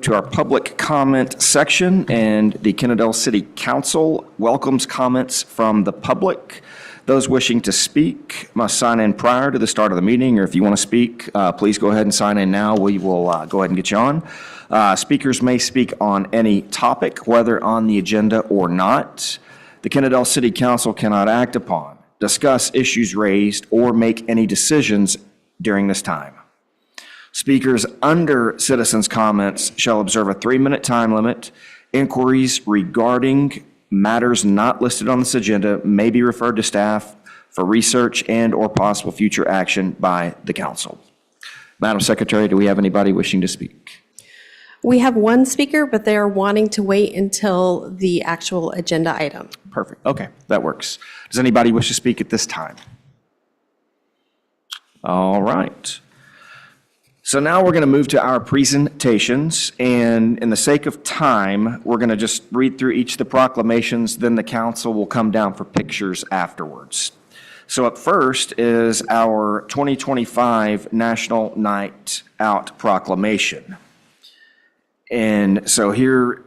To our public comment section, and the Kennedale City Council welcomes comments from the public. Those wishing to speak must sign in prior to the start of the meeting, or if you want to speak, please go ahead and sign in now. We will go ahead and get you on. Speakers may speak on any topic, whether on the agenda or not. The Kennedale City Council cannot act upon, discuss issues raised, or make any decisions during this time. Speakers under citizens' comments shall observe a 3-minute time limit. Inquiries regarding matters not listed on this agenda may be referred to staff for research and/or possible future action by the council. Madam Secretary, do we have anybody wishing to speak? We have one speaker, but they are wanting to wait until the actual agenda item. Perfect. Okay, that works. Does anybody wish to speak at this time? All right. So now we're going to move to our presentations, and in the sake of time, we're going to just read through each of the proclamations, then the council will come down for pictures afterwards. So up first is our 2025 National Night Out proclamation. And so here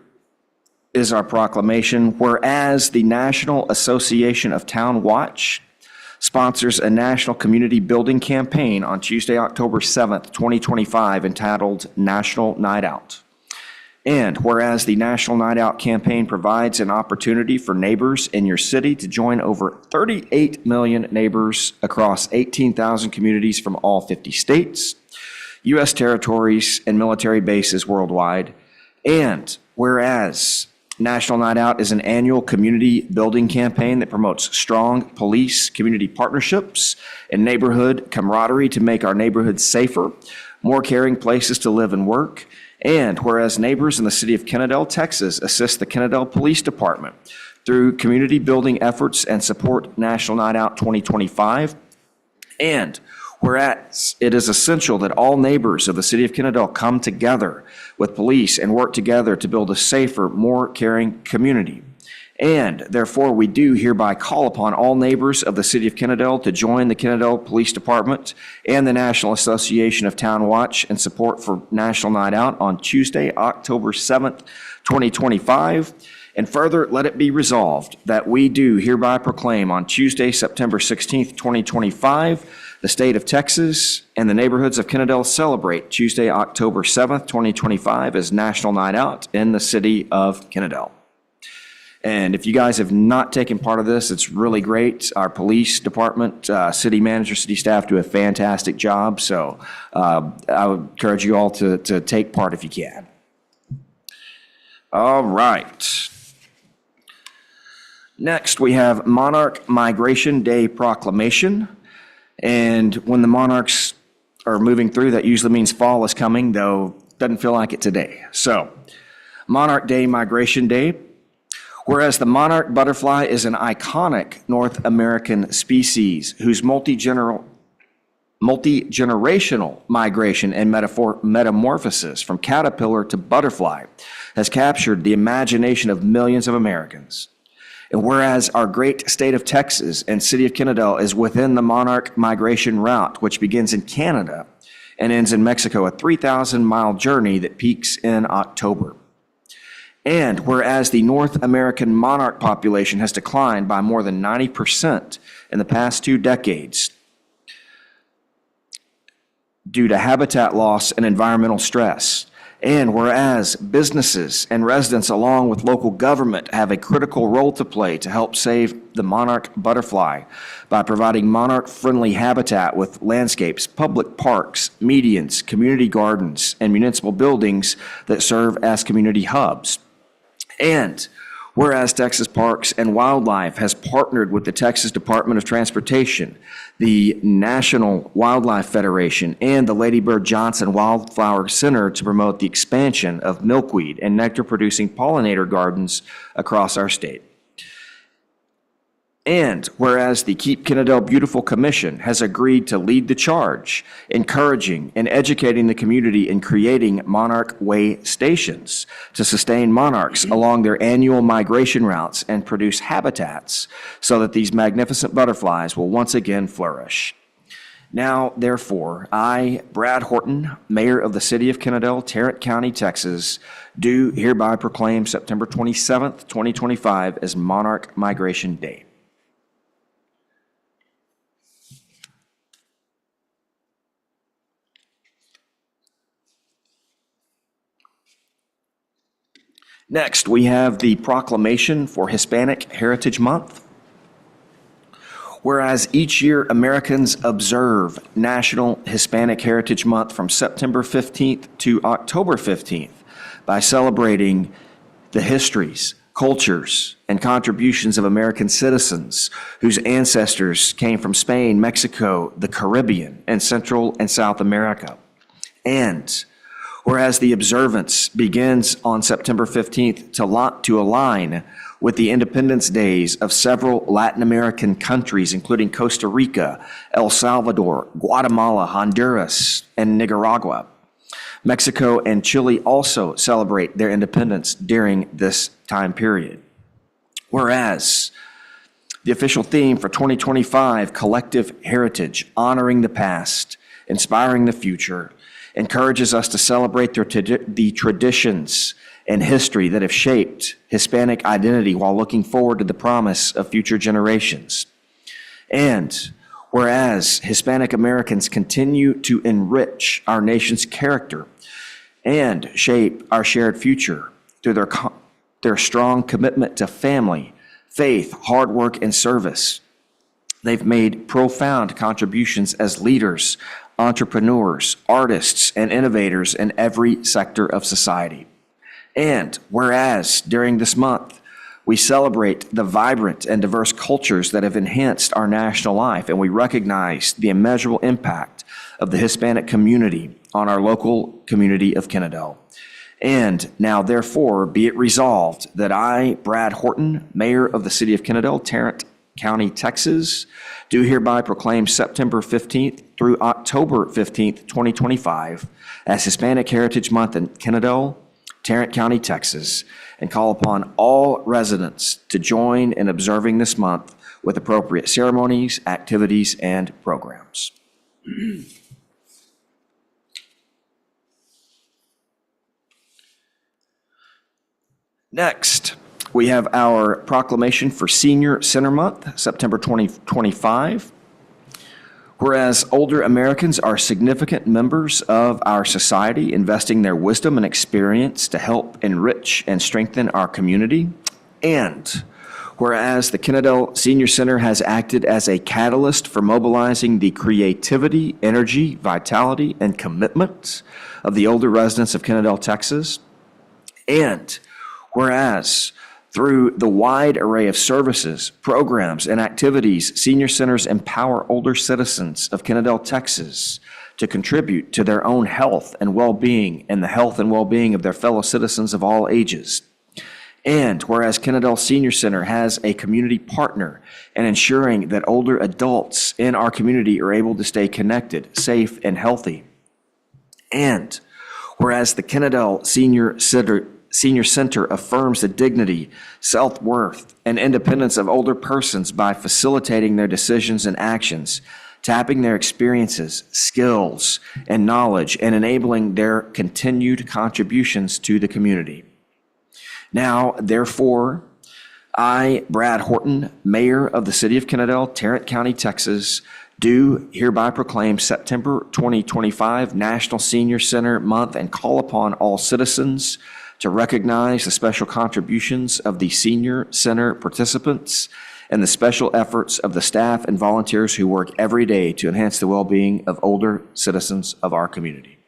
is our proclamation. Whereas the National Association of Town Watch sponsors a national community building campaign on Tuesday, October 7th, 2025, entitled National Night Out. And whereas the National Night Out campaign provides an opportunity for neighbors in your city to join over 38 million neighbors across 18,000 communities from all 50 states, U.S. territories, and military bases worldwide. And whereas National Night Out is an annual community building campaign that promotes strong police community partnerships and neighborhood camaraderie to make our neighborhoods safer, more caring places to live and work. And whereas neighbors in the city of Kennedale, Texas, assist the Kennedale Police Department through community building efforts and support National Night Out 2025. And whereas it is essential that all neighbors of the city of Kennedale come together with police and work together to build a safer, more caring community. And therefore, we do hereby call upon all neighbors of the city of Kennedale to join the Kennedale Police Department and the National Association of Town Watch in support for National Night Out on Tuesday, October 7th, 2025. And further, let it be resolved that we do hereby proclaim on Tuesday, September 16th, 2025, the state of Texas and the neighborhoods of Kennedale celebrate Tuesday, October 7th, 2025 as National Night Out in the city of Kennedale. And if you guys have not taken part of this, it's really great. Our police department, city manager, city staff do a fantastic job. So I would encourage you all to take part if you can. All right. Next, we have Monarch Migration Day Proclamation. And when the monarchs are moving through, that usually means fall is coming, though doesn't feel like it today. So, Monarch Day, Migration Day. Whereas the monarch butterfly is an iconic North American species whose multi-generational migration and metamorphosis from caterpillar to butterfly has captured the imagination of millions of Americans. And whereas our great state of Texas and city of Kennedale is within the monarch migration route, which begins in Canada and ends in Mexico, a 3,000-mile journey that peaks in October. And whereas the North American monarch population has declined by more than 90% in the past 2 decades due to habitat loss and environmental stress. And whereas businesses and residents along with local government have a critical role to play to help save the monarch butterfly by providing monarch-friendly habitat with landscapes, public parks, medians, community gardens, and municipal buildings that serve as community hubs. And whereas Texas Parks and Wildlife has partnered with the Texas Department of Transportation, the National Wildlife Federation, and the Lady Bird Johnson Wildflower Center to promote the expansion of milkweed and nectar-producing pollinator gardens across our state. And whereas the Keep Kennedale Beautiful Commission has agreed to lead the charge, encouraging and educating the community in creating Monarch Way stations to sustain monarchs along their annual migration routes and produce habitats so that these magnificent butterflies will once again flourish. Now, therefore, I, Brad Horton, Mayor of the City of Kennedale, Tarrant County, Texas, do hereby proclaim September 27th, 2025 as Monarch Migration Day. Next, we have the proclamation for Hispanic Heritage Month. Whereas each year Americans observe National Hispanic Heritage Month from September 15th to October 15th by celebrating the histories, cultures, and contributions of American citizens whose ancestors came from Spain, Mexico, the Caribbean, and Central and South America. And whereas the observance begins on September 15th to align with the independence days of several Latin American countries, including Costa Rica, El Salvador, Guatemala, Honduras, and Nicaragua. Mexico and Chile also celebrate their independence during this time period. Whereas the official theme for 2025, Collective Heritage, Honoring the Past, Inspiring the Future, encourages us to celebrate the traditions and history that have shaped Hispanic identity while looking forward to the promise of future generations. And whereas Hispanic Americans continue to enrich our nation's character and shape our shared future through their strong commitment to family, faith, hard work, and service, they've made profound contributions as leaders, entrepreneurs, artists, and innovators in every sector of society. And whereas during this month, we celebrate the vibrant and diverse cultures that have enhanced our national life, and we recognize the immeasurable impact of the Hispanic community on our local community of Kennedale. And now, therefore, be it resolved that I, Brad Horton, Mayor of the City of Kennedale, Tarrant County, Texas, do hereby proclaim September 15th through October 15th, 2025 as Hispanic Heritage Month in Kennedale, Tarrant County, Texas, and call upon all residents to join in observing this month with appropriate ceremonies, activities, and programs. Next, we have our proclamation for Senior Center Month, September 2025. Whereas older Americans are significant members of our society, investing their wisdom and experience to help enrich and strengthen our community. And whereas the Kennedale Senior Center has acted as a catalyst for mobilizing the creativity, energy, vitality, and commitment of the older residents of Kennedale, Texas. And whereas through the wide array of services, programs, and activities, senior centers empower older citizens of Kennedale, Texas to contribute to their own health and well-being and the health and well-being of their fellow citizens of all ages. And whereas Kennedale Senior Center has a community partner in ensuring that older adults in our community are able to stay connected, safe, and healthy. And whereas the Kennedale Senior Center affirms the dignity, self-worth, and independence of older persons by facilitating their decisions and actions, tapping their experiences, skills, and knowledge, and enabling their continued contributions to the community. Now, therefore, I, Brad Horton, Mayor of the City of Kennedale, Tarrant County, Texas, do hereby proclaim September 2025 National Senior Center Month and call upon all citizens to recognize the special contributions of the Senior Center participants and the special efforts of the staff and volunteers who work every day to enhance the well-being of older citizens of our community.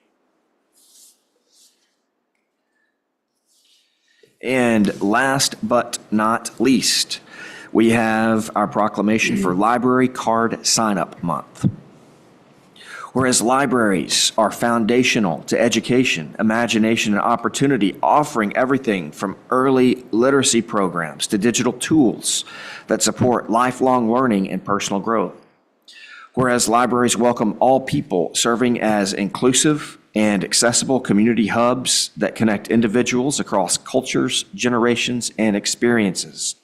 And last but not least, we have our proclamation for Library Card Sign-Up Month. Whereas libraries are foundational to education, imagination, and opportunity, offering everything from early literacy programs to digital tools that support lifelong learning and personal growth. Whereas libraries welcome all people, serving as inclusive and accessible community hubs that connect individuals across cultures, generations, and experiences.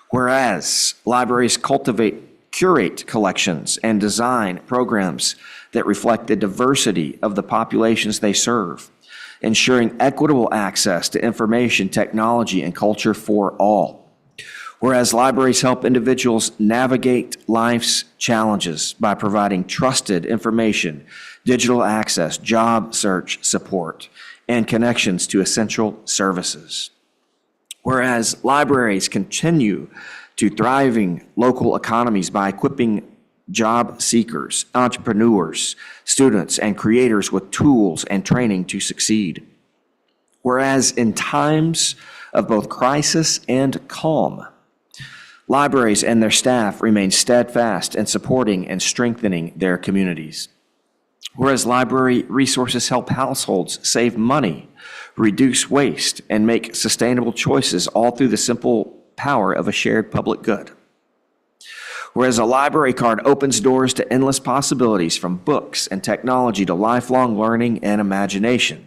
Whereas libraries cultivate curate collections, and design programs that reflect the diversity of the populations they serve, ensuring equitable access to information, technology, and culture for all. Whereas libraries help individuals navigate life's challenges by providing trusted information, digital access, job search support, and connections to essential services. Whereas libraries continue to thriving local economies by equipping job seekers, entrepreneurs, students, and creators with tools and training to succeed. Whereas in times of both crisis and calm, libraries and their staff remain steadfast in supporting and strengthening their communities. Whereas library resources help households save money, reduce waste, and make sustainable choices, all through the simple power of a shared public good. Whereas a library card opens doors to endless possibilities, from books and technology to lifelong learning and imagination.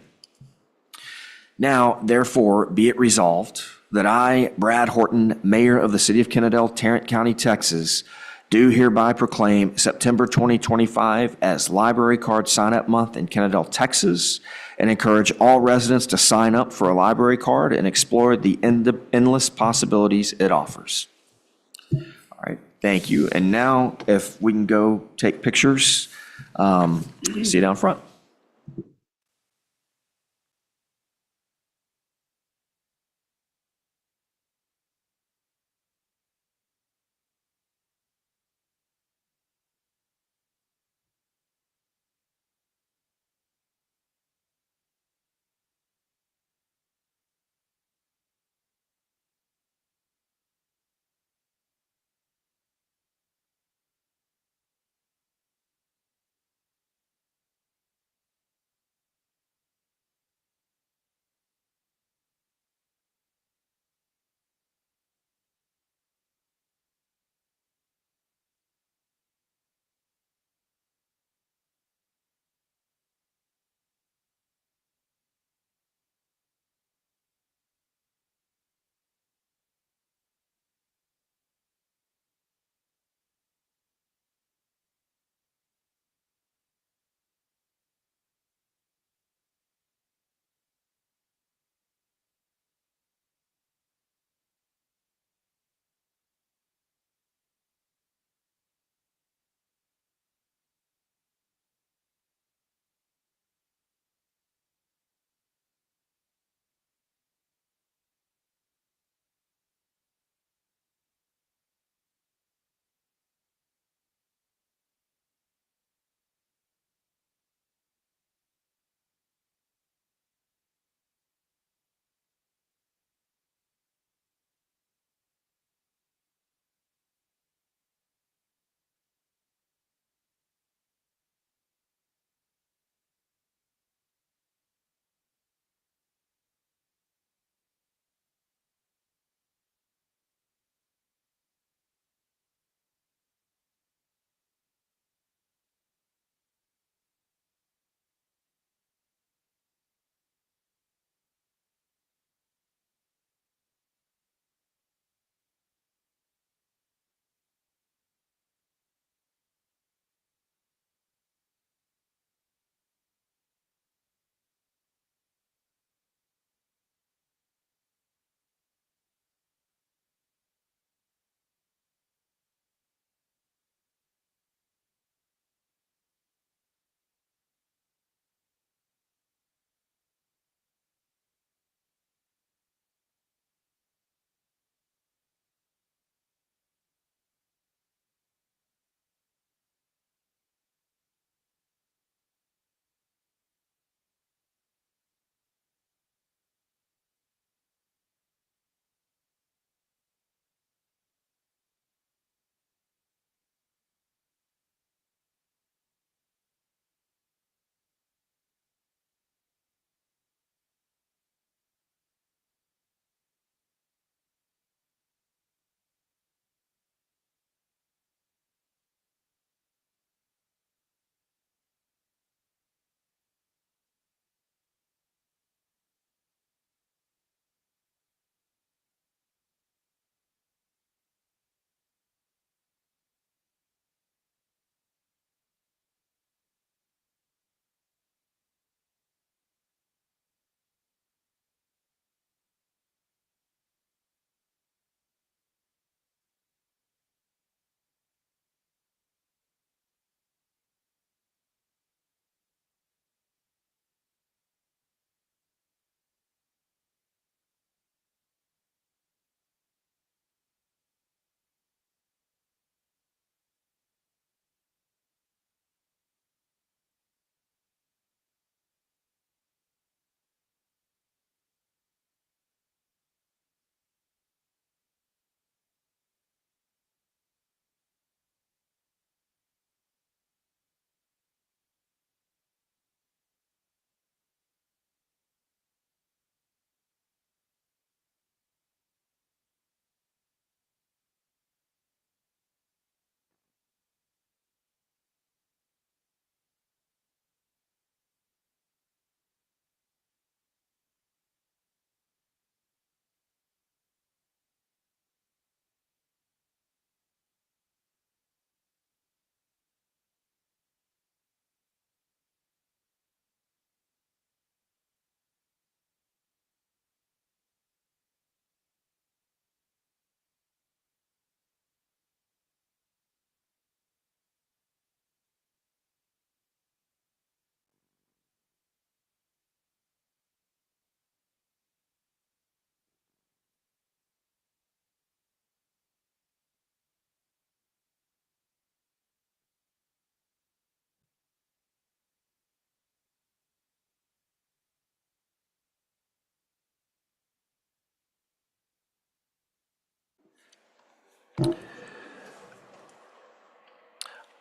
Now, therefore, be it resolved that I, Brad Horton, Mayor of the City of Kennedale, Tarrant County, Texas, do hereby proclaim September 2025 as Library Card Sign-Up Month in Kennedale, Texas, and encourage all residents to sign up for a library card and explore the endless possibilities it offers. All right, thank you. And now, if we can go take pictures, see you down front.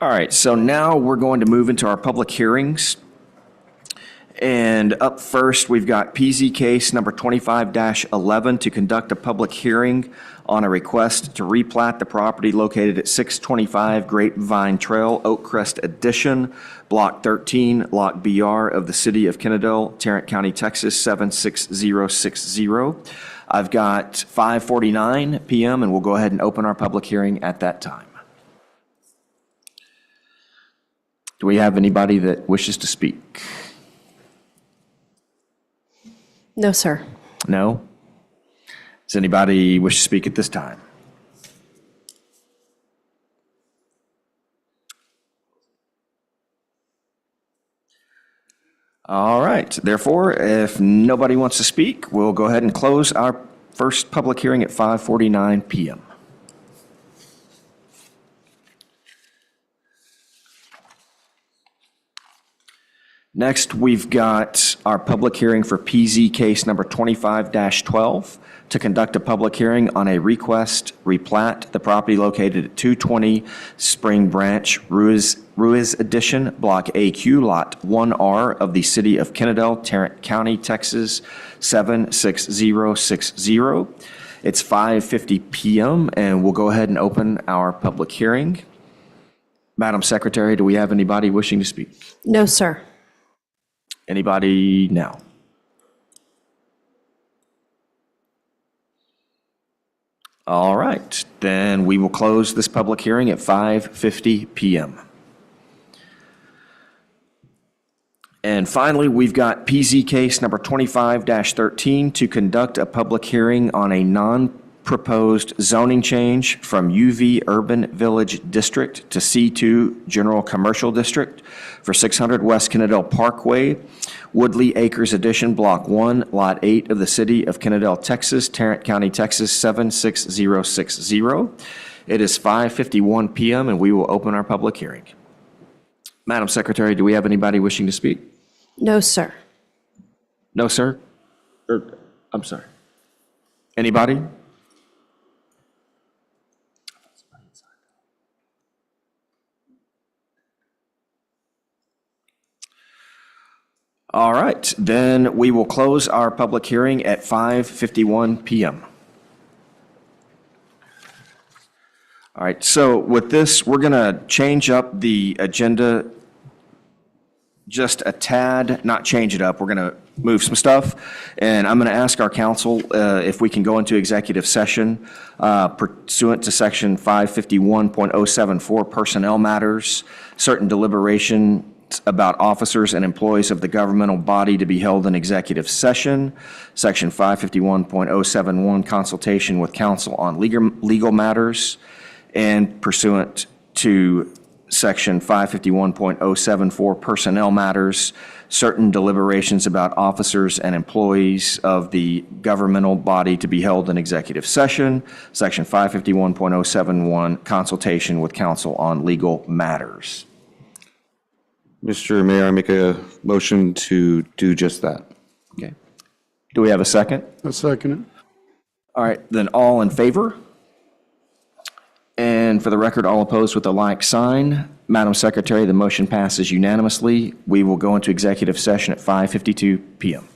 All right, so now we're going to move into our public hearings. And up first, we've got PZ case number 25-11 to conduct a public hearing on a request to replat the property located at 625 Grapevine Trail, Oakcrest Addition, Block 13, Lot BR of the City of Kennedale, Tarrant County, Texas 76060. I've got 5:49 PM, and we'll go ahead and open our public hearing at that time. Do we have anybody that wishes to speak? No, sir. No? Does anybody wish to speak at this time? All right. Therefore, if nobody wants to speak, we'll go ahead and close our first public hearing at 5:49 PM. Next, we've got our public hearing for PZ case number 25-12 to conduct a public hearing on a request replat the property located at 220 Spring Branch, Ruiz Addition, Block AQ, Lot 1R of the City of Kennedale, Tarrant County, Texas 76060. It's 5:50 PM, and we'll go ahead and open our public hearing. Madam Secretary, do we have anybody wishing to speak? No, sir. Anybody now? All right, then we will close this public hearing at 5:50 PM. And finally, we've got PZ case number 25-13 to conduct a public hearing on a non-proposed zoning change from UV Urban Village District to C2 General Commercial District for 600 West Kennedale Parkway, Woodley Acres Addition, Block 1, Lot 8 of the City of Kennedale, Texas, Tarrant County, Texas 76060. It is 5:51 PM, and we will open our public hearing. Madam Secretary, do we have anybody wishing to speak? No, sir. No, sir? I'm sorry. Anybody? All right, then we will close our public hearing at 5:51 PM. All right, so with this, we're going to change up the agenda just a tad, not change it up. We're going to move some stuff, and I'm going to ask our council if we can go into executive session pursuant to Section 551.074 Personnel Matters, certain deliberation about officers and employees of the governmental body to be held in executive session, Section 551.071 Consultation with counsel on legal matters, and pursuant to Section 551.074 Personnel Matters, certain deliberations about officers and employees of the governmental body to be held in executive session, Section 551.071 Consultation with counsel on legal matters. Mr. Mayor, I make a motion to do just that. Okay. Do we have a second? I second it. All right, then all in favor? And for the record, all opposed with a like sign. Madam Secretary, the motion passes unanimously. We will go into executive session at 5:52 PM.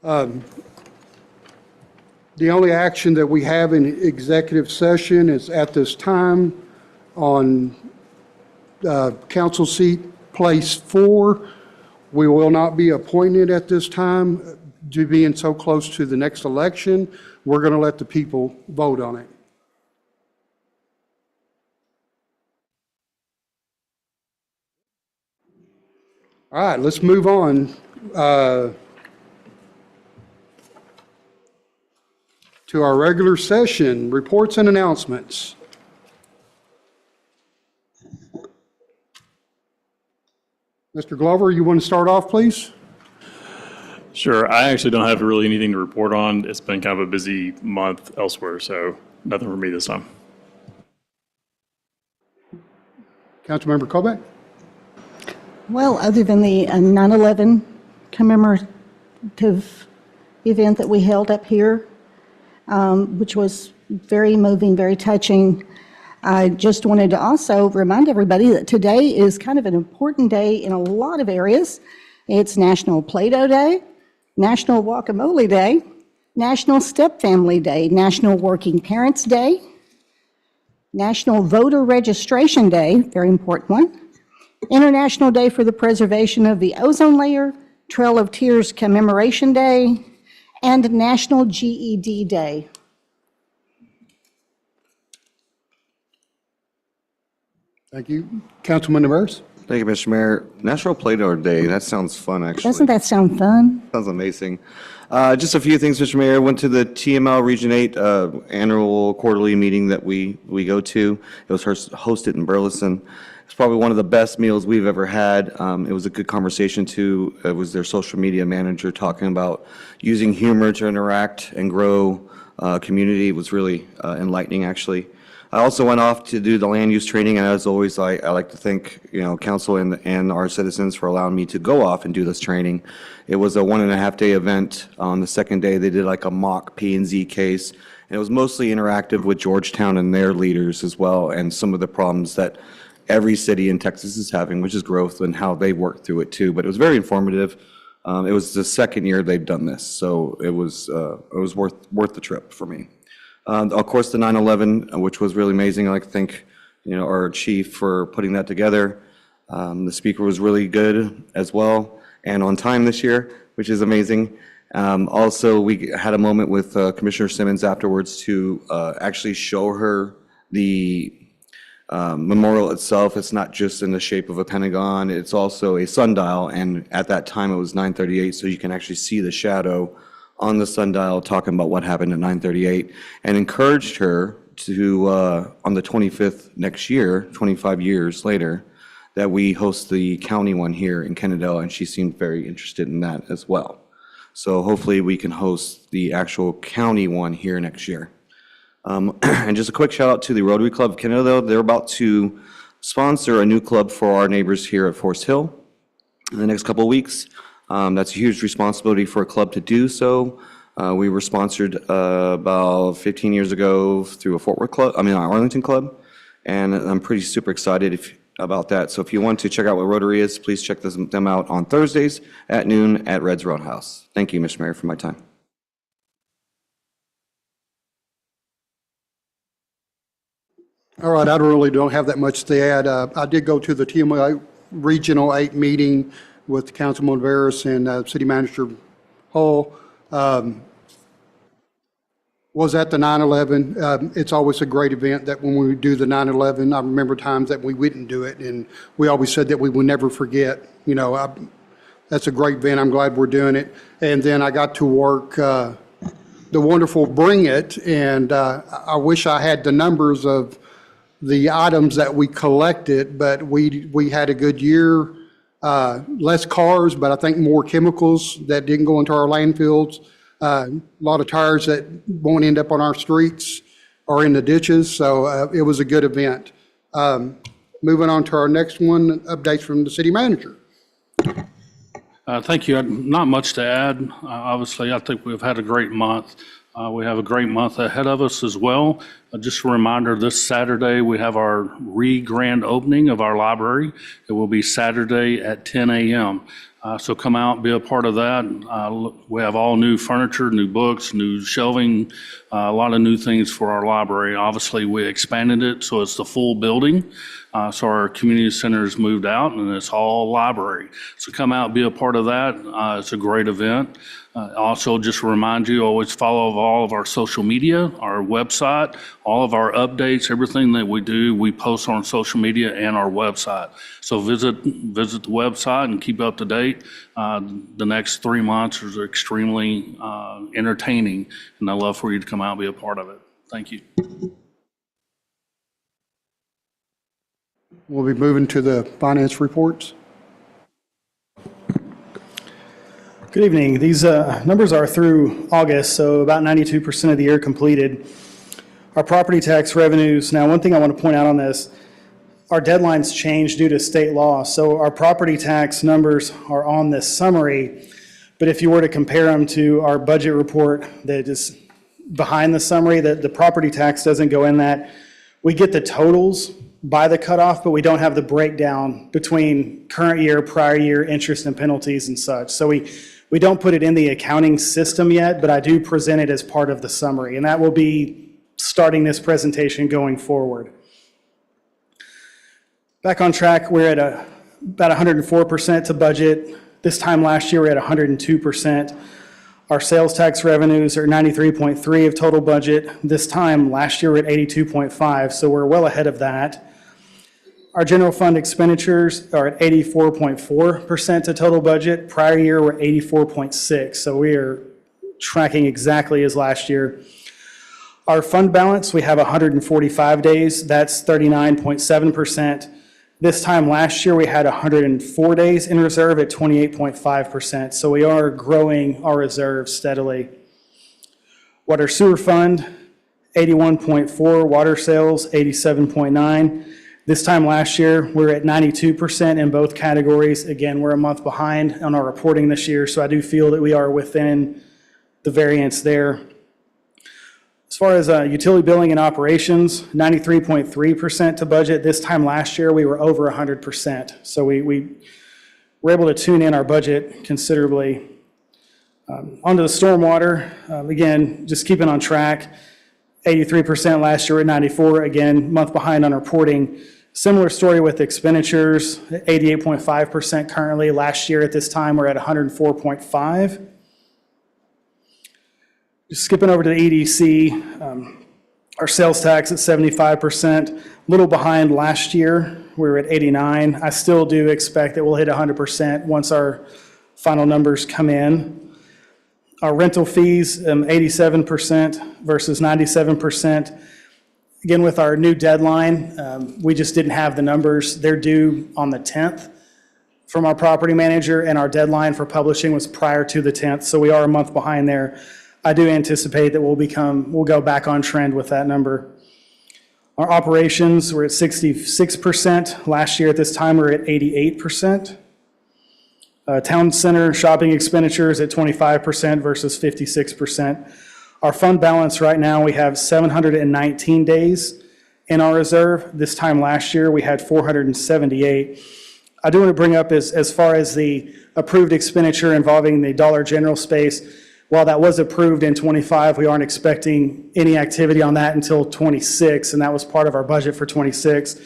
The only action that we have in executive session is at this time on council seat place 4. We will not be appointed at this time due being so close to the next election. We're going to let the people vote on it. All right, let's move on to our regular session, reports and announcements. Mr. Glover, you want to start off, please? Sure. I actually don't have really anything to report on. It's been kind of a busy month elsewhere, so nothing for me this time. Councilmember Kobeck? Well, other than the 9/11 commemorative event that we held up here, which was very moving, very touching, I just wanted to also remind everybody that today is kind of an important day in a lot of areas. It's National Play-Doh Day, National Guacamole Day, National Step Family Day, National Working Parents Day, National Voter Registration Day, very important one, International Day for the Preservation of the Ozone Layer, Trail of Tears Commemoration Day, and National GED Day. Thank you. Councilman Navarez? Thank you, Mr. Mayor. National Play-Doh Day, that sounds fun, actually. Doesn't that sound fun? Sounds amazing. Just a few things, Mr. Mayor. Went to the TML Region 8 annual quarterly meeting that we go to. It was hosted in Burleson. It's probably one of the best meals we've ever had. It was a good conversation, too. It was their social media manager talking about using humor to interact and grow community. It was really enlightening, actually. I also went off to do the land use training, and as always, I like to thank, council and our citizens for allowing me to go off and do this training. It was a 1.5-day event. On the second day, they did like a mock P&Z case, and it was mostly interactive with Georgetown and their leaders as well, and some of the problems that every city in Texas is having, which is growth and how they work through it too. But it was very informative. It was the second year they've done this, so it was worth the trip for me. Of course, the 9/11, which was really amazing. I'd like to thank, our chief for putting that together. The speaker was really good as well, and on time this year, which is amazing. Also, we had a moment with Commissioner Simmons afterwards to actually show her the memorial itself. It's not just in the shape of a pentagon. It's also a sundial, and at that time it was 9:38, so you can actually see the shadow on the sundial talking about what happened at 9:38, and encouraged her to, on the 25th next year, 25 years later, that we host the county one here in Kennedale, and she seemed very interested in that as well. So hopefully we can host the actual county one here next year. And just a quick shout out to the Rotary Club of Kennedale. They're about to sponsor a new club for our neighbors here at Forest Hill in the next couple of weeks. That's a huge responsibility for a club to do so. We were sponsored about 15 years ago through a our Arlington club, and I'm pretty super excited about that. So if you want to check out what Rotary is, please check them out on Thursdays at noon at Red's Roadhouse. Thank you, Mr. Mayor, for my time. All right, I really don't have that much to add. I did go to the TML Regional 8 meeting with Councilman Veras and City Manager Hull. Was at the 9/11. It's always a great event that when we do the 9/11, I remember times that we wouldn't do it, and we always said that we would never forget. That's a great event. I'm glad we're doing it. And then I got to work the wonderful Bring It, and I wish I had the numbers of the items that we collected, but we had a good year. Less cars, but I think more chemicals that didn't go into our landfills. A lot of tires that won't end up on our streets or in the ditches, so it was a good event. Moving on to our next one, updates from the city manager. Thank you. Not much to add. Obviously, I think we've had a great month. We have a great month ahead of us as well. Just a reminder, this Saturday, we have our grand opening of our library. It will be Saturday at 10 a.m. So come out, be a part of that. We have all new furniture, new books, new shelving, a lot of new things for our library. Obviously, we expanded it, so it's the full building. So our community center has moved out, and it's all library. So come out, be a part of that. It's a great event. Also, just to remind you, always follow all of our social media, our website, all of our updates, everything that we do, we post on social media and our website. So visit the website and keep up to date. The next 3 months is extremely entertaining, and I'd love for you to come out and be a part of it. Thank you. We'll be moving to the finance reports. Good evening. These numbers are through August, so about 92% of the year completed. Our property tax revenues, now one thing I want to point out on this, our deadlines changed due to state law. So our property tax numbers are on this summary, but if you were to compare them to our budget report that is behind the summary, that the property tax doesn't go in that. We get the totals by the cutoff, but we don't have the breakdown between current year, prior year, interest and penalties and such. So we don't put it in the accounting system yet, but I do present it as part of the summary, and that will be starting this presentation going forward. Back on track, we're at about 104% to budget. This time last year, we're at 102%. Our sales tax revenues are 93.3 of total budget. This time last year, we're at 82.5, so we're well ahead of that. Our general fund expenditures are at 84.4% to total budget. Prior year, we're 84.6, so we are tracking exactly as last year. Our fund balance, we have 145 days. That's 39.7%. This time last year, we had 104 days in reserve at 28.5%, so we are growing our reserves steadily. Water sewer fund, 81.4. Water sales, 87.9. This time last year, we were at 92% in both categories. Again, we're a month behind on our reporting this year, so I do feel that we are within the variance there. As far as utility billing and operations, 93.3% to budget. This time last year, we were over 100%. So we were able to tune in our budget considerably. Onto the stormwater, again, just keeping on track. 83% last year at 94, again, month behind on reporting. Similar story with expenditures, 88.5% currently. Last year at this time, we're at 104.5. Just skipping over to the EDC, our sales tax at 75%, a little behind last year. We were at 89. I still do expect that we'll hit 100% once our final numbers come in. Our rental fees, 87% versus 97%. Again, with our new deadline, we just didn't have the numbers. They're due on the 10th from our property manager, and our deadline for publishing was prior to the 10th, so we are a month behind there. I do anticipate that we'll go back on trend with that number. Our operations, we're at 66%. Last year at this time, we're at 88%. Town center shopping expenditures at 25% versus 56%. Our fund balance right now, we have 719 days in our reserve. This time last year, we had 478. I do want to bring up as far as the approved expenditure involving the Dollar General space. While that was approved in '25, we aren't expecting any activity on that until '26, and that was part of our budget for '26.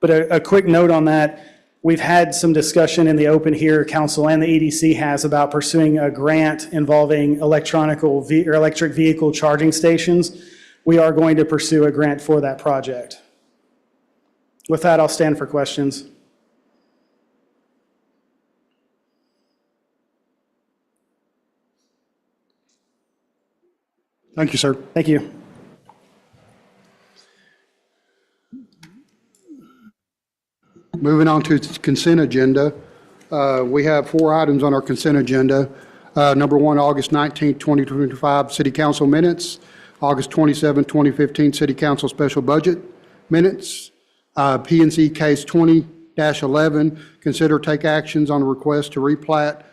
But a quick note on that, we've had some discussion in the open here, council and the EDC has, about pursuing a grant involving electric vehicle charging stations. We are going to pursue a grant for that project. With that, I'll stand for questions. Thank you, sir. Thank you. Moving on to consent agenda. We have 4 items on our consent agenda. Number 1, August 19, 2025, City Council minutes. August 27, 2015, City Council special budget minutes. P&Z case 20-11, consider take actions on a request to replat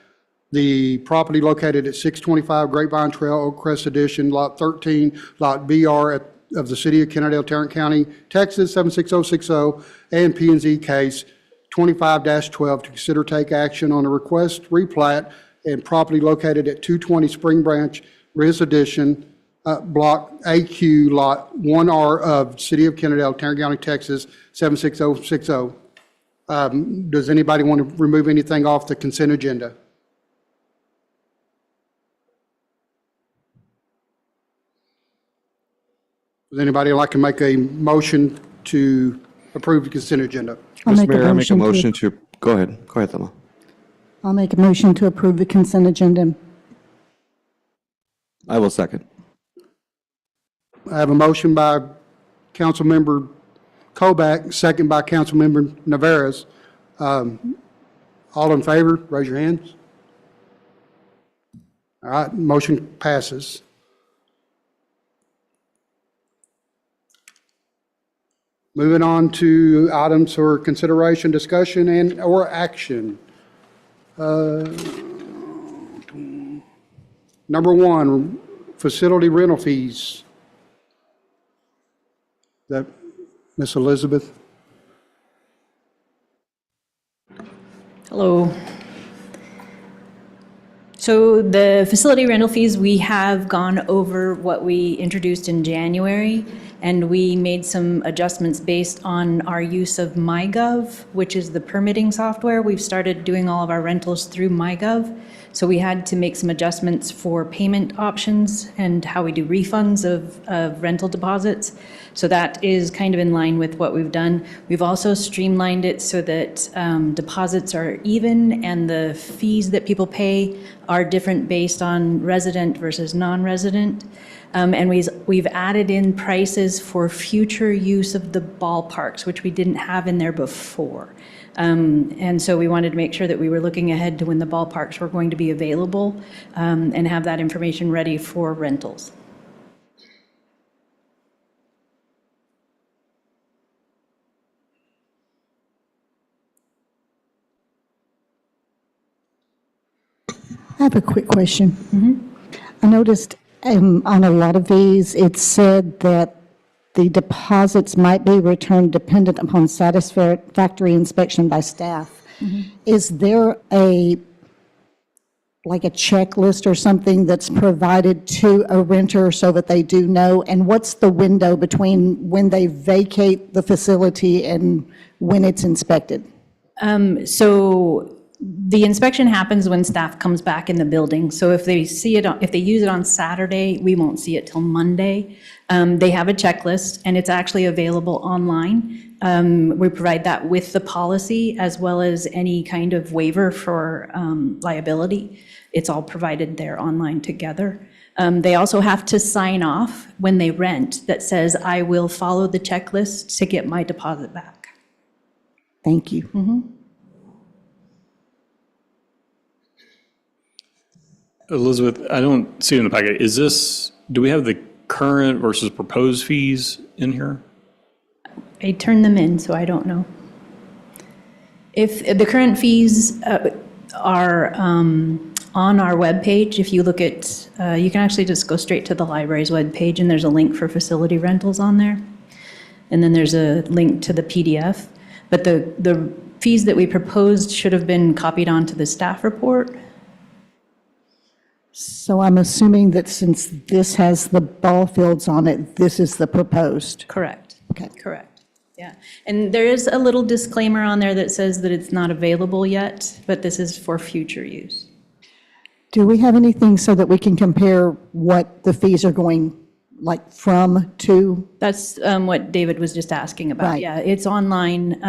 the property located at 625 Grapevine Trail, Oak Crest Edition, Lot 13, Lot BR of the City of Kennedale, Tarrant County, Texas 76060, and P&Z case 25-12 to consider take action on a request replat and property located at 220 Spring Branch, Riz Addition, Block AQ, Lot 1R of City of Kennedale, Tarrant County, Texas, 76060. Does anybody want to remove anything off the consent agenda? Would anybody like to make a motion to approve the consent agenda? I'll Mr. make Mayor, I make a to- motion to, go ahead, Thelma. I'll make a motion to approve the consent agenda. I will second. I have a motion by Councilmember Kovac, second by Councilmember Navarez. All in favor, raise your hands. All right, motion passes. Moving on to items for consideration, discussion, and/or action. Number one, facility rental fees. That, Miss Elizabeth? Hello. So the facility rental fees, we have gone over what we introduced in January, and we made some adjustments based on our use of MyGov, which is the permitting software. We've started doing all of our rentals through MyGov. So we had to make some adjustments for payment options and how we do refunds of rental deposits. So that is kind of in line with what we've done. We've also streamlined it so that deposits are even and the fees that people pay are different based on resident versus non-resident. And we've added in prices for future use of the ballparks, which we didn't have in there before. And so we wanted to make sure that we were looking ahead to when the ballparks were going to be available and have that information ready for rentals. I have a quick question. I noticed on a lot of these, it said that the deposits might be returned dependent upon satisfactory inspection by staff. Is there like a checklist or something that's provided to a renter so that they do know? And what's the window between when they vacate the facility and when it's inspected? So the inspection happens when staff comes back in the building. So if they see it, if they use it on Saturday, we won't see it till Monday. They have a checklist, and it's actually available online. We provide that with the policy as well as any kind of waiver for liability. It's all provided there online together. They also have to sign off when they rent that says, I will follow the checklist to get my deposit back. Thank you. Elizabeth, I don't see it in the packet. Is this, do we have the current versus proposed fees in here? I turn them in, so I don't know. If the current fees are on our webpage, if you look at, you can actually just go straight to the library's webpage, and there's a link for facility rentals on there. And then there's a link to the PDF. But the fees that we proposed should have been copied onto the staff report. So I'm assuming that since this has the ball fields on it, this is the proposed. Correct. Okay. Correct. Yeah. And there is a little disclaimer on there that says that it's not available yet, but this is for future use. Do we have anything so that we can compare what the fees are going like from to? That's what David was just asking about. Right. Yeah, it's online.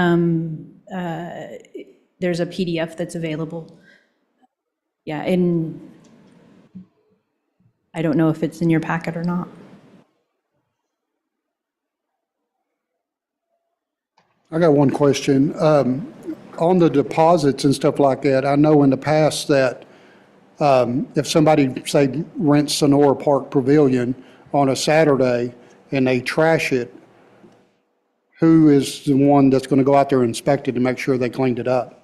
There's a PDF that's available. Yeah, and I don't know if it's in your packet or not. I got one question. On the deposits and stuff like that, I know in the past that if somebody, say, rents Sonora Park Pavilion on a Saturday and they trash it, who is the one that's going to go out there and inspect it and make sure they cleaned it up?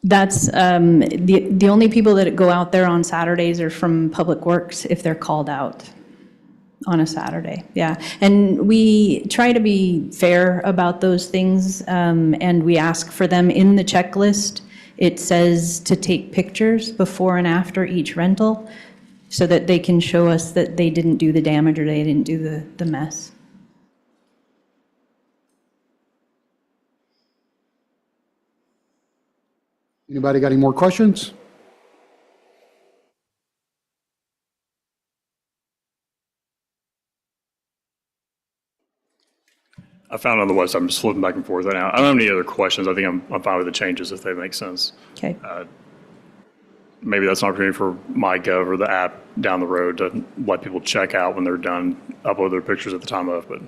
That's, the only people that go out there on Saturdays are from Public Works if they're called out. on a Saturday, yeah. And we try to be fair about those things, and we ask for them in the checklist. It says to take pictures before and after each rental so that they can show us that they didn't do the damage or they didn't do the mess. Anybody got any more questions? I found it on the website. I'm just flipping back and forth right now. I don't have any other questions. I think I'm fine with the changes if they make sense. Okay. Maybe that's an opportunity for MyGov or the app down the road to let people check out when they're done, upload their pictures at the time of, but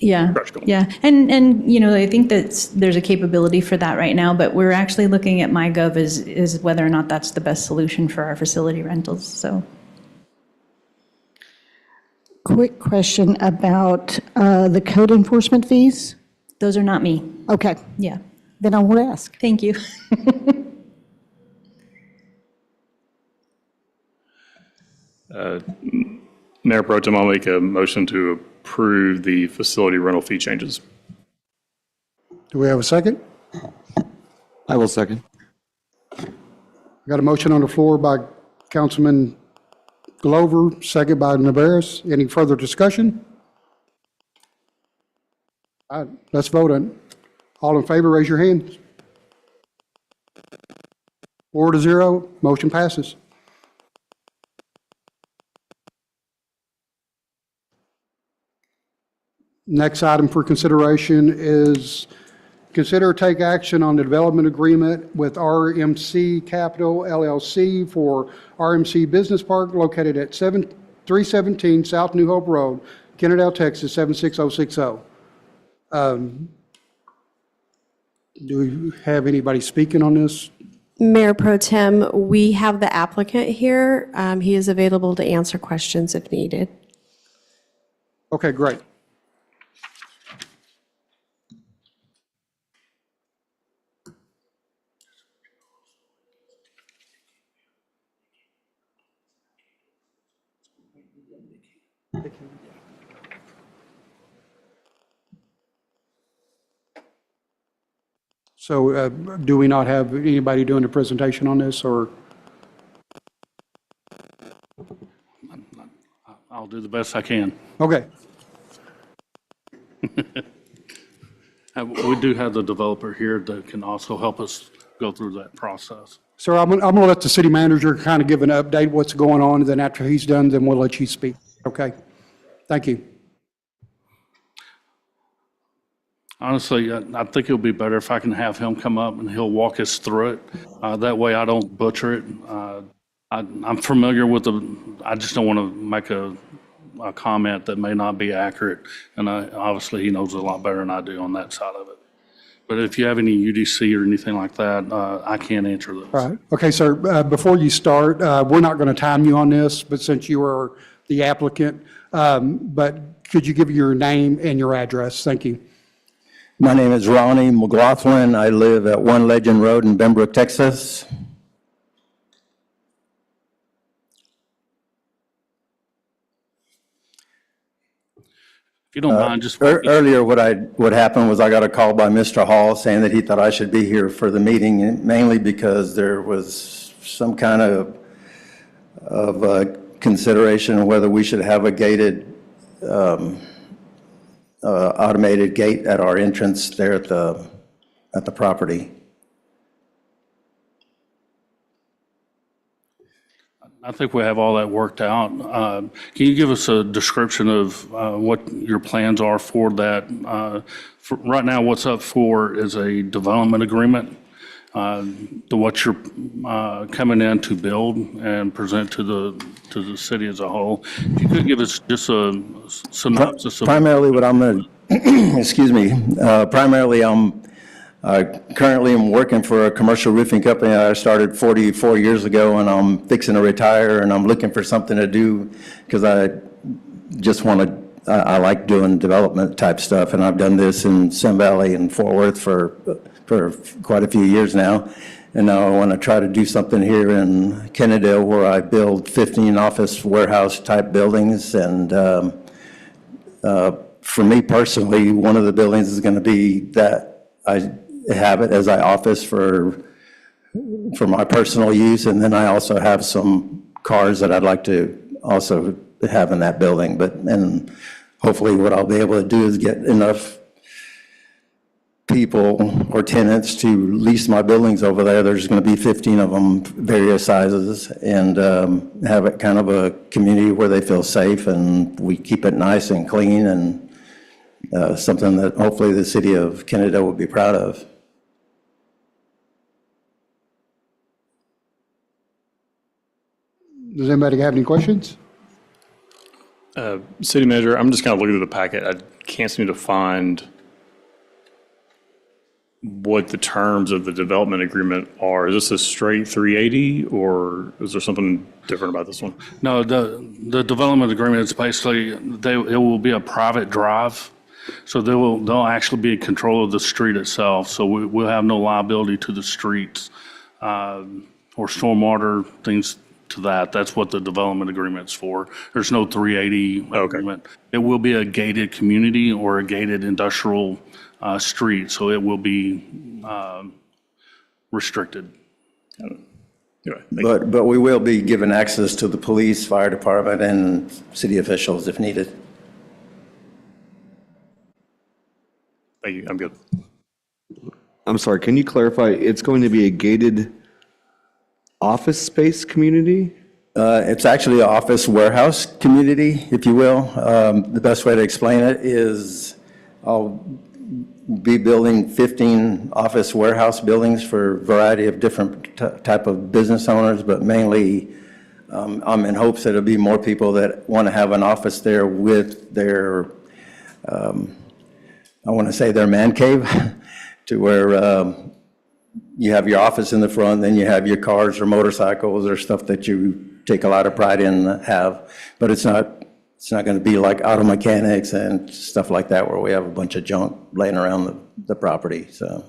Yeah, Practical. yeah. And, you know, I think that there's a capability for that right now, but we're actually looking at MyGov as whether or not that's the best solution for our facility rentals, so. Quick question about the code enforcement fees. Those are not me. Okay, Yeah, then I won't ask. thank you. Mayor Pro Tem, I'll make a motion to approve the facility rental fee changes. Do we have a second? I will second. Got a motion on the floor by Councilman Glover, second by Navarez. Any further discussion? All right, let's vote on it. All in favor, raise your hand. 4-0, motion passes. Next item for consideration is consider take action on the development agreement with RMC Capital LLC for RMC Business Park located at 317 South New Hope Road, Kennedale, Texas, 76060. Do we have anybody speaking on this? Mayor Pro Tem, we have the applicant here. He is available to answer questions if needed. Okay, great. So do we not have anybody doing a presentation on this, or? I'll do the best I can. Okay, We do have the developer here that can also help us go through that process. so I'm going to let the city manager kind of give an update what's going on, and then after he's done, then we'll let you speak. Okay? Thank you. Honestly, I think it'll be better if I can have him come up and he'll walk us through it. That way I don't butcher it. I'm familiar with I just don't want to make a comment that may not be accurate. And obviously he knows a lot better than I do on that side of it. But if you have any UDC or anything like that, I can't answer those. All right. Okay, sir, before you start, we're not going to time you on this, but since you are the applicant, but could you give your name and your address? Thank you. My name is Ronnie McLaughlin. I live at 1 Legend Road in Benbrook, Texas. If you don't mind, just. Earlier, what happened was I got a call by Mr. Hall saying that he thought I should be here for the meeting, and mainly because there was some kind of consideration of whether we should have a gated automated gate at our entrance there at the property. I think we have all that worked out. Can you give us a description of what your plans are for that? Right now, what's up for is a development agreement, what you're coming in to build and present to the city as a whole. If you could give us just a synopsis of. Primarily what I'm going to, excuse me, primarily I'm currently am working for a commercial roofing company I started 44 years ago, and I'm fixing to retire, and I'm looking for something to do because I just want to, I like doing development type stuff, and I've done this in Sun Valley and Fort Worth for quite a few years now. And now I want to try to do something here in Kennedale where I build 15 office warehouse type buildings and For me personally, one of the buildings is going to be that I have it as an office for my personal use, and then I also have some cars that I'd like to also have in that building. And hopefully what I'll be able to do is get enough people or tenants to lease my buildings over there. There's going to be 15 of them, various sizes, and have it kind of a community where they feel safe and we keep it nice and clean, and something that hopefully the city of Kennedale will be proud of. Does anybody have any questions? City manager, I'm just kind of looking through the packet. I can't seem to find what the terms of the development agreement are. Is this a straight 380, or is there something different about this one? No, the development agreement is basically, it will be a private drive. So they'll actually be in control of the street itself. So we'll have no liability to the streets or stormwater, things to that. That's what the development agreement's for. There's no 380 agreement. It will be a gated community or a gated industrial street, so it will be restricted. Anyway, But we will be given access to the police, fire department, and city officials if needed. thank you. I'm good. I'm sorry, can you clarify, it's going to be a gated office space community? It's actually an office warehouse community, if you will. The best way to explain it is I'll be building 15 office warehouse buildings for a variety of different type of business owners, but mainly I'm in hopes that there'll be more people that want to have an office there with their, I want to say their man cave, to where you have your office in the front, then you have your cars or motorcycles or stuff that you take a lot of pride in have. But it's not going to be like auto mechanics and stuff like that where we have a bunch of junk laying around the property, so.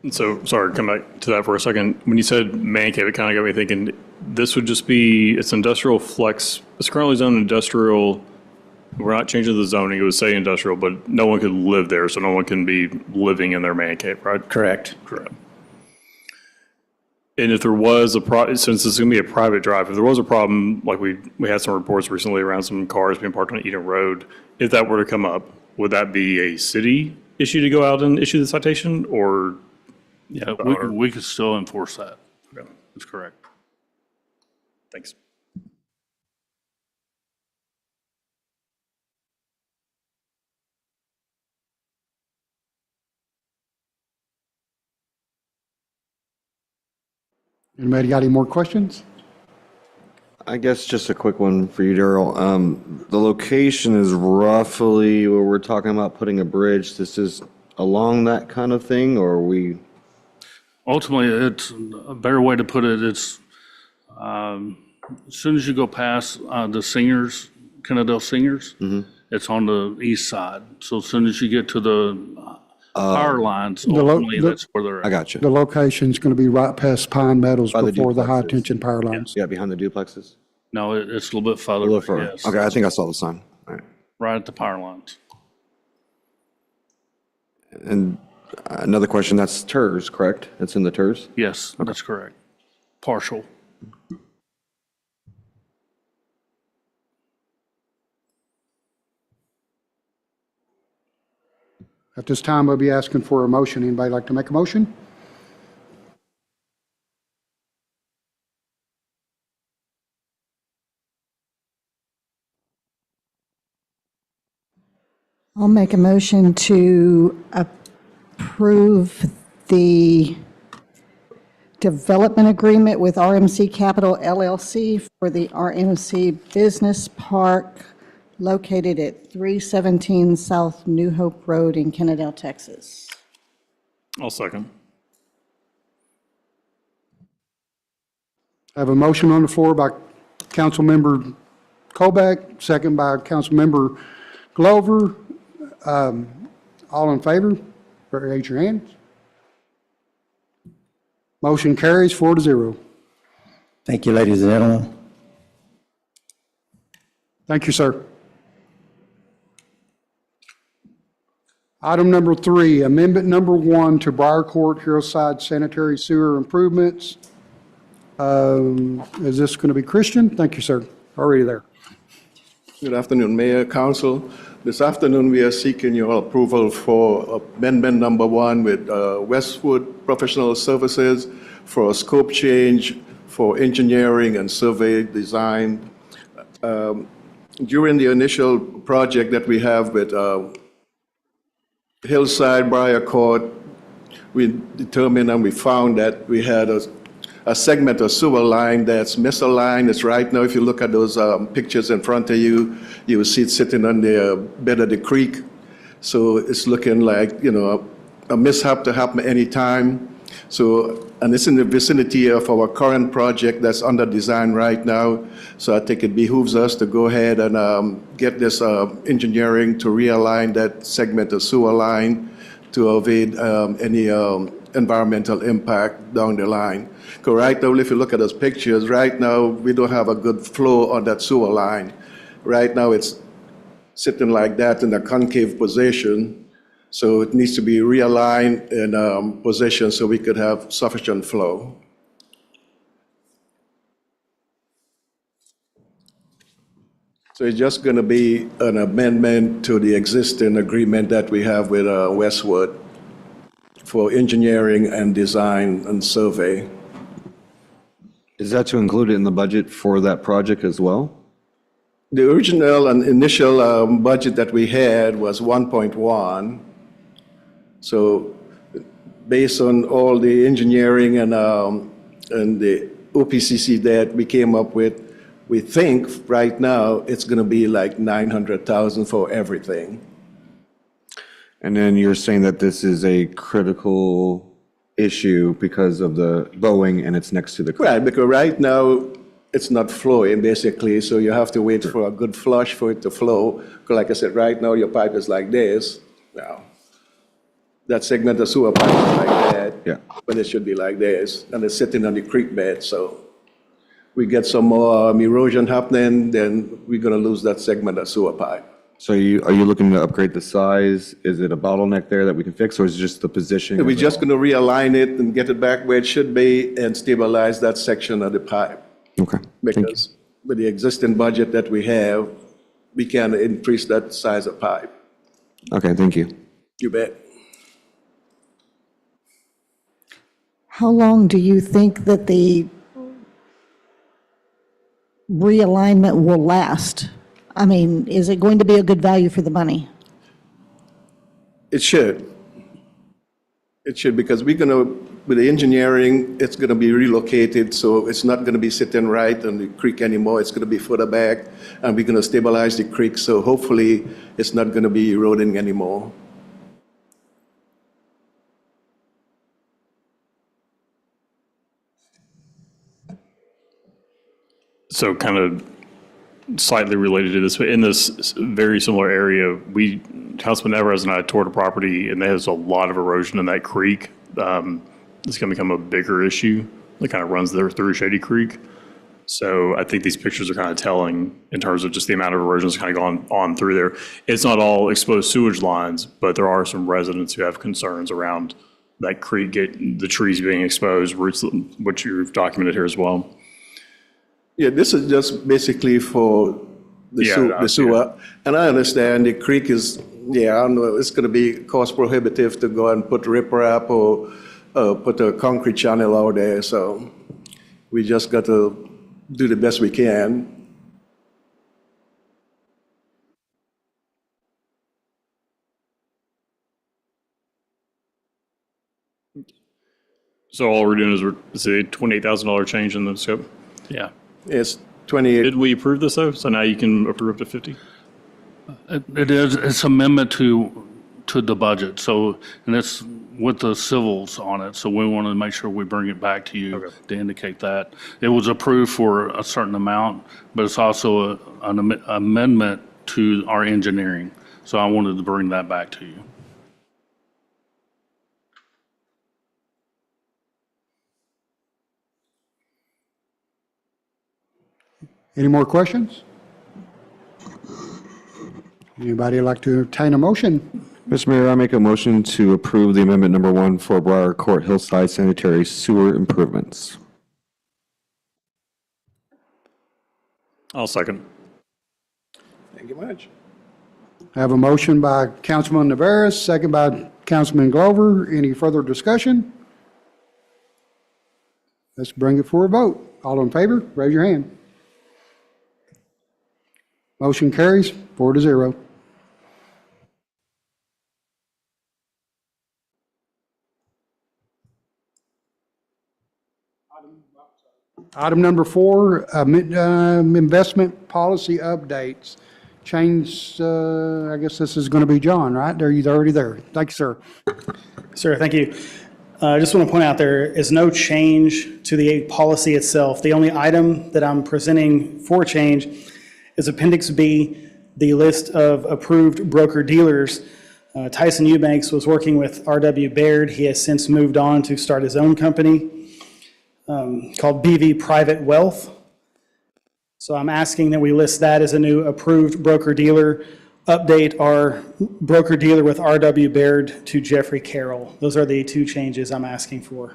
And so, sorry, come back to that for a second. When you said man cave, it kind of got me thinking, this would just be, it's industrial flex, it's currently zoned industrial. We're not changing the zoning, it would say industrial, but no one could live there, so no one can be living in their man cave, right? Correct. Correct. And if there was since this is going to be a private drive, if there was a problem, like we had some reports recently around some cars being parked on Eden Road, if that were to come up, would that be a city issue to go out and issue the citation, or? Yeah, we could still enforce that. Okay. That's correct. Thanks. Anybody got any more questions? I guess just a quick one for you, Daryl. The location is roughly where we're talking about putting a bridge. This is along that kind of thing, or are we? Ultimately, it's a better way to put it. It's as soon as you go past the Singers, Kennedale Singers, it's on the east side. So as soon as you get to the power lines, ultimately that's where they're at. I got you. The location's going to be right past Pine Meadows By the before the duplexes. high-tension power lines. Yeah, behind the duplexes? No, it's a little bit A further. little further. Yes. Okay, I think I saw the sign. All right. Right at the power lines. And another question, that's TERS, correct? It's in the TERS? Yes, that's correct. Partial. At this time, I'll be asking for a motion. Anybody like to make a motion? I'll make a motion to approve the development agreement with RMC Capital LLC for the RMC Business Park located at 317 South New Hope Road in Kennedale, Texas. I'll second. I have a motion on the floor by Councilmember Colbeck, second by Councilmember Glover. All in favor, raise your hands. Motion carries 4-0. Thank you, ladies and gentlemen. Thank you, sir. Item number 3, amendment number 1 to Briar Court Hillside Sanitary Sewer Improvements. Is this going to be Christian? Thank you, sir. Already there. Good afternoon, Mayor, Council. This afternoon, we are seeking your approval for amendment number 1 with Westwood Professional Services for a scope change for engineering and survey design. During the initial project that we have with Hillside Briar Court, we determined and we found that we had a segment of sewer line that's misaligned. It's right now, if you look at those pictures in front of you, you will see it sitting on the bed of the creek. So it's looking like, a mishap to happen anytime. So, and it's in the vicinity of our current project that's under design right now. So I think it behooves us to go ahead and get this engineering to realign that segment of sewer line to avoid any environmental impact down the line. Because right now, if you look at those pictures, right now, we don't have a good flow on that sewer line. Right now, it's sitting like that in a concave position. So it needs to be realigned in position so we could have sufficient flow. So it's just going to be an amendment to the existing agreement that we have with Westwood for engineering and design and survey. Is that to include it in the budget for that project as well? The original and initial budget that we had was 1.1. So based on all the engineering and the OPCC that we came up with, we think right now it's going to be like 900,000 for everything. And then you're saying that this is a critical issue because of the Boeing and it's next to the creek? Right, because right now it's not flowing basically, so you have to wait for a good flush for it to flow. Because like I said, right now your pipe is like this. Now, that segment of sewer pipe is like that. Yeah. But it should be like this, and it's sitting on the creek bed, so we get some more erosion happening, then we're gonna lose that segment of sewer pipe. So are you looking to upgrade the size? Is it a bottleneck there that we can fix, or is it just the position? We're just gonna realign it and get it back where it should be and stabilize that section of the pipe. Okay, thank you. Because with the existing budget that we have, we can increase that size of pipe. Okay, thank you. You bet. How long do you think that the realignment will last? I mean, is it going to be a good value for the money? It should. It should, because we're gonna, with the engineering, it's gonna be relocated, so it's not gonna be sitting right on the creek anymore. It's gonna be further back, and we're gonna stabilize the creek, so hopefully it's not gonna be eroding anymore. So kind of slightly related to this, but in this very similar area, Councilman Everett and I toured a property, and there's a lot of erosion in that creek. It's going to become a bigger issue that kind of runs there through Shady Creek. So I think these pictures are kind of telling in terms of just the amount of erosion that's kind of gone on through there. It's not all exposed sewage lines, but there are some residents who have concerns around that creek, the trees being exposed, roots, which you've documented here as well. Yeah, this is just basically for the Yeah, sewer. And I understand the creek is, I don't know, it's gonna be cost prohibitive to go and put riprap or put a concrete channel out there, so we just got to do the best we can. So all we're doing is it's a $28,000 change in the scope? Yeah. It's 28. Did we approve this though? So now you can approve up to 50? It is, it's amendment to the budget, so, and it's with the civils on it, so we want to make sure we bring it back to you Okay. to indicate that. It was approved for a certain amount, but it's also an amendment to our engineering, so I wanted to bring that back to you. Any more questions? Anybody like to entertain a motion? Mr. Mayor, I make a motion to approve the amendment number 1 for Briar Court Hillside Sanitary Sewer Improvements. I'll second. Thank you much. I have a motion by Councilman Navarez, second by Councilman Glover. Any further discussion? Let's bring it for a vote. All in favor, raise your hand. Motion carries 4-0. Item number 4, investment policy updates. Change, I guess this is going to be John, right? You're already there. Thank you, sir. Sir, thank you. I just want to point out there is no change to the policy itself. The only item that I'm presenting for change is Appendix B, the list of approved broker-dealers. Tyson Eubanks was working with R.W. Baird. He has since moved on to start his own company called BV Private Wealth. So I'm asking that we list that as a new approved broker-dealer, update our broker-dealer with R.W. Baird to Jeffrey Carroll. Those are the 2 changes I'm asking for.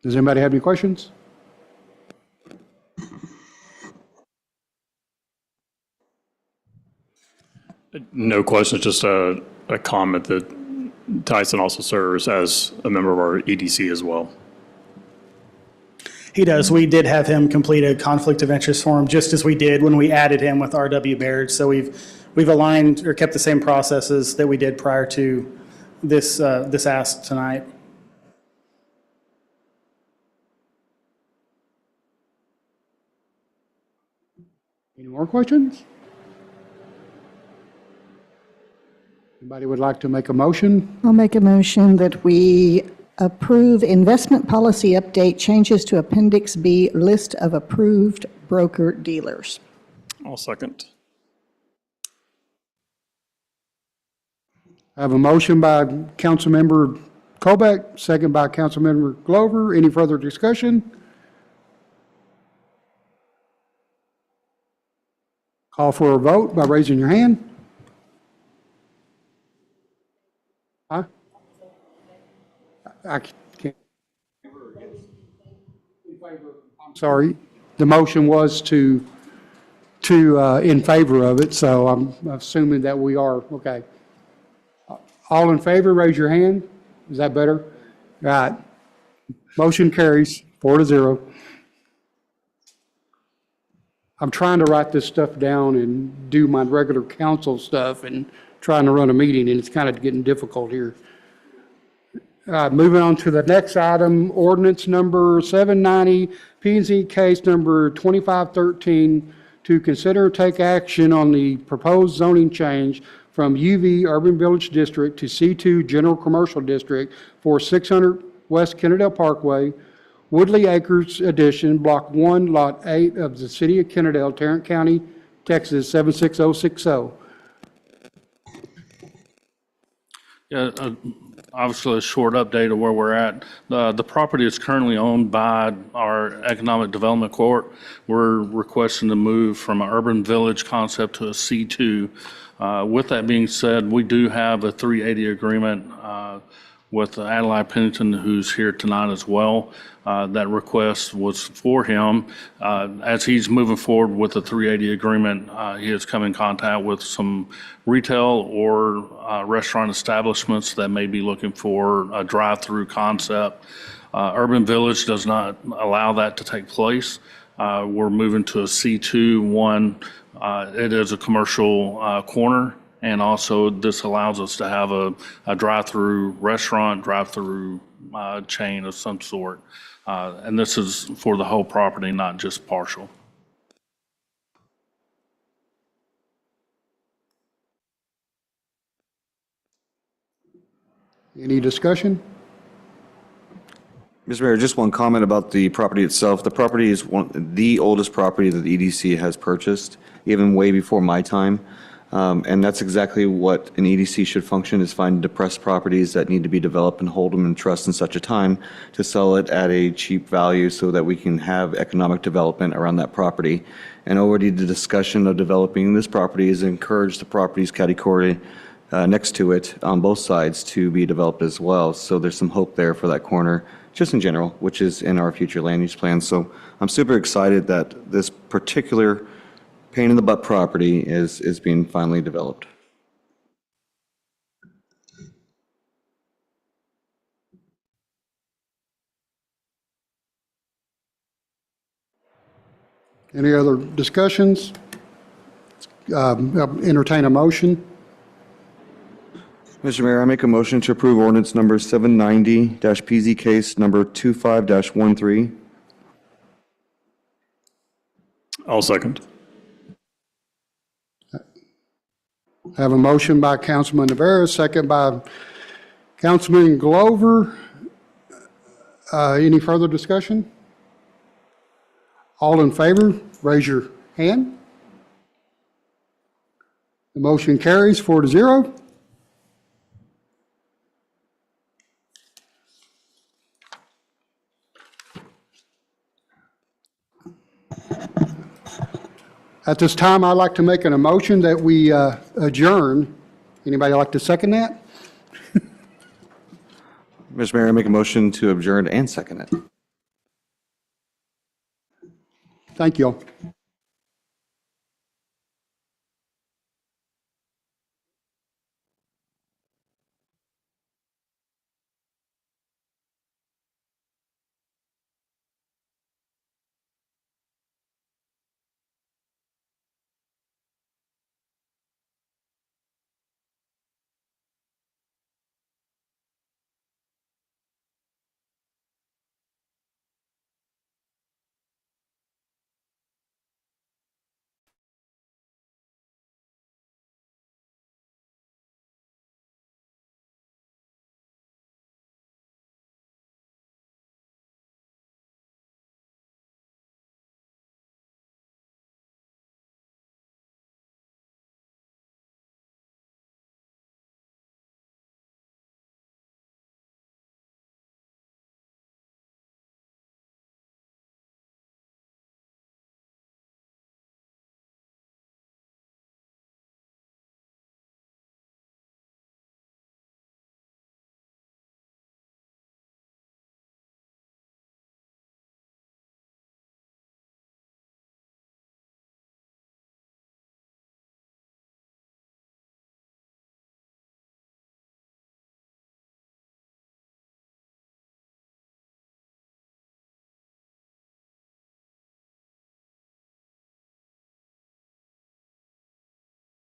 Does anybody have any questions? No questions, just a comment that Tyson also serves as a member of our EDC as well. He does. We did have him complete a conflict of interest form, just as we did when we added him with R.W. Baird. So we've aligned or kept the same processes that we did prior to this ask tonight. Any more questions? Anybody would like to make a motion? I'll make a motion that we approve investment policy update changes to Appendix B, list of approved broker-dealers. I'll second. I have a motion by Councilmember Colbeck, second by Councilmember Glover. Any further discussion? Call for a vote by raising your hand. Huh? I can't. I'm sorry. The motion was to in favor of it, so I'm assuming that we are. Okay. All in favor, raise your hand. Is that better? All right. Motion carries 4-0. I'm trying to write this stuff down and do my regular council stuff and trying to run a meeting, and it's kind of getting difficult here. Moving on to the next item, ordinance number 790, P&Z case number 2513, to consider and take action on the proposed zoning change from UV Urban Village District to C2 General Commercial District for 600 West Kennedale Parkway, Woodley Acres Addition, Block 1, Lot 8 of the City of Kennedale, Tarrant County, Texas 76060. Yeah, obviously a short update of where we're at. The property is currently owned by our Economic Development Court. We're requesting to move from an urban village concept to a C2. With that being said, we do have a 380 agreement with Adelaide Pennington, who's here tonight as well. That request was for him. As he's moving forward with the 380 agreement, he has come in contact with some retail or restaurant establishments that may be looking for a drive-through concept. Urban Village does not allow that to take place. We're moving to a C2 one. It is a commercial corner, and also this allows us to have a drive-through restaurant, drive-through chain of some sort. And this is for the whole property, not just partial. Any discussion? Mr. Mayor, just one comment about the property itself. The property is the oldest property that the EDC has purchased, even way before my time. And that's exactly what an EDC should function, is find depressed properties that need to be developed and hold them in trust in such a time to sell it at a cheap value so that we can have economic development around that property. And already the discussion of developing this property has encouraged the properties catty-corner next to it on both sides to be developed as well. So there's some hope there for that corner, just in general, which is in our future land use plan. So I'm super excited that this particular pain in the butt property is being finally developed. Any other discussions? Entertain a motion. Mr. Mayor, I make a motion to approve ordinance number 790-PZ case number 25-13. I'll second. Have a motion by Councilman Navarro, second by Councilman Glover. Any further discussion? All in favor, raise your hand. The motion carries 4-0. At this time, I'd like to make an motion that we adjourn. Anybody like to second that? Mr. Mayor, I make a motion to adjourn and second it. Thank you all.